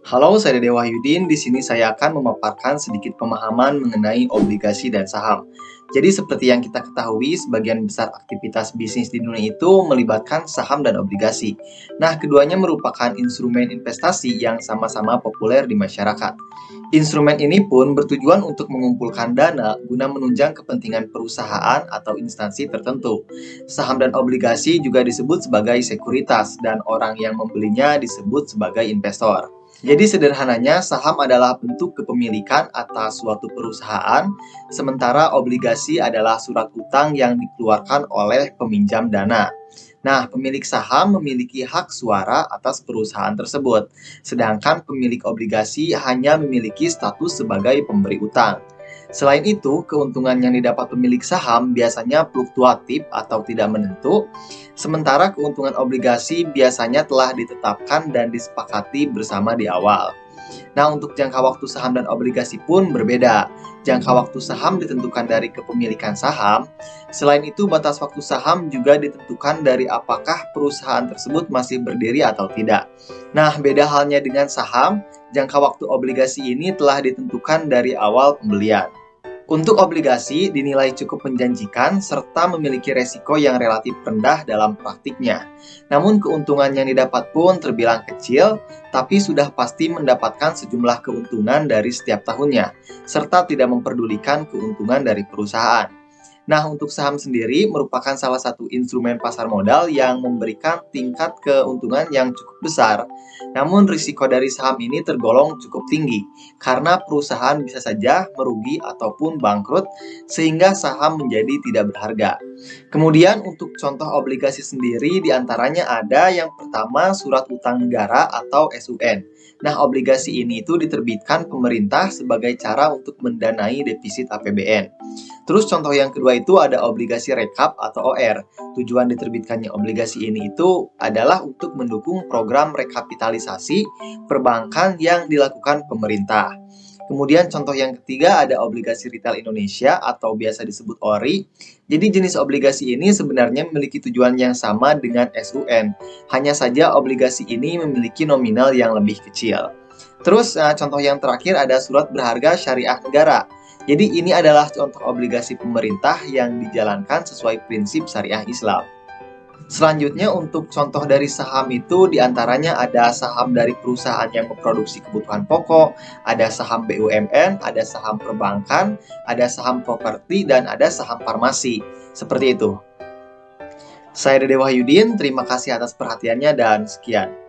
Halo, saya Dede Wahyudin. Di sini saya akan memaparkan sedikit pemahaman mengenai obligasi dan saham. Jadi seperti yang kita ketahui, sebagian besar aktivitas bisnis di dunia itu melibatkan saham dan obligasi. Nah, keduanya merupakan instrumen investasi yang sama-sama populer di masyarakat. Instrumen ini pun bertujuan untuk mengumpulkan dana guna menunjang kepentingan perusahaan atau instansi tertentu. Saham dan obligasi juga disebut sebagai sekuritas dan orang yang membelinya disebut sebagai investor. Jadi sederhananya saham adalah bentuk kepemilikan atas suatu perusahaan, sementara obligasi adalah surat utang yang dikeluarkan oleh peminjam dana. Nah, pemilik saham memiliki hak suara atas perusahaan tersebut, sedangkan pemilik obligasi hanya memiliki status sebagai pemberi utang. Selain itu, keuntungan yang didapat pemilik saham biasanya fluktuatif atau tidak menentu, sementara keuntungan obligasi biasanya telah ditetapkan dan disepakati bersama di awal. Nah, untuk jangka waktu saham dan obligasi pun berbeda. Jangka waktu saham ditentukan dari kepemilikan saham. Selain itu, batas waktu saham juga ditentukan dari apakah perusahaan tersebut masih berdiri atau tidak. Nah, beda halnya dengan saham, jangka waktu obligasi ini telah ditentukan dari awal pembelian. Untuk obligasi dinilai cukup menjanjikan serta memiliki resiko yang relatif rendah dalam praktiknya. Namun keuntungan yang didapat pun terbilang kecil, tapi sudah pasti mendapatkan sejumlah keuntungan dari setiap tahunnya, serta tidak memperdulikan keuntungan dari perusahaan. Nah, untuk saham sendiri merupakan salah satu instrumen pasar modal yang memberikan tingkat keuntungan yang cukup besar. Namun, risiko dari saham ini tergolong cukup tinggi karena perusahaan bisa saja merugi ataupun bangkrut sehingga saham menjadi tidak berharga. Kemudian, untuk contoh obligasi sendiri diantaranya ada yang pertama surat utang negara atau SUN. Nah, obligasi ini itu diterbitkan pemerintah sebagai cara untuk mendanai defisit APBN. Terus contoh yang kedua itu ada obligasi rekap atau OR. Tujuan diterbitkannya obligasi ini itu adalah untuk mendukung program rekapitalisasi perbankan yang dilakukan pemerintah. Kemudian contoh yang ketiga ada obligasi retail Indonesia atau biasa disebut ORI. Jadi jenis obligasi ini sebenarnya memiliki tujuan yang sama dengan SUN. Hanya saja obligasi ini memiliki nominal yang lebih kecil. Terus contoh yang terakhir ada surat berharga syariah negara. Jadi ini adalah contoh obligasi pemerintah yang dijalankan sesuai prinsip syariah Islam. Selanjutnya untuk contoh dari saham itu diantaranya ada saham dari perusahaan yang memproduksi kebutuhan pokok, ada saham BUMN, ada saham perbankan, ada saham properti, dan ada saham farmasi. Seperti itu. Saya Dede Wahyudin, terima kasih atas perhatiannya dan sekian.